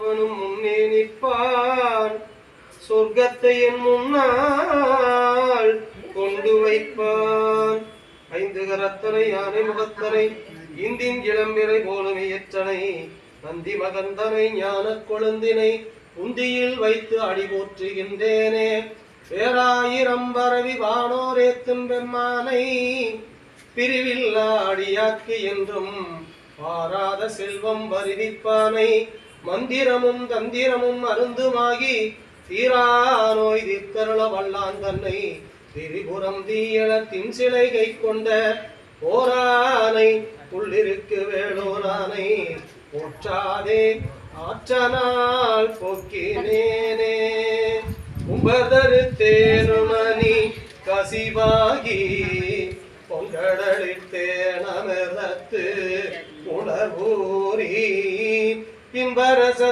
அவனும் முன்னே நிற்பான், சொர்க்கத்தை என் முன்னால் கொண்டு வைப்பான். ஐந்து கரத்தனை யானை முகத்தனை இந்தின் இளம்பிறை போலும் இயற்றனை நந்தி மகந்தனை ஞான கொழுந்தினை உந்தியில் வைத்து அடி போற்றுகின்றேனே. பேராயிரம் பரவி வானோரேத்தும் பெம்மானை பிரிவில்லா அடியாக்கு என்றும் பாராத செல்வம் வருவிப்பானை. மந்திரமும் தந்திரமும் அருந்துமாகி தீரா நோய் தீர்த்தருள வல்லான் தன்னை திரிபுரம் தீயன தின் சிலை கை கொண்ட போரானை உள்ளிருக்கு வேளோரானை போற்றாதே ஆற்றனால் போக்கினேனே. உம்பதருத்தேனுமணி கசிவாகி பொங்கடலித்தேனமிர்தத்து உணர்வூரி பின்பரச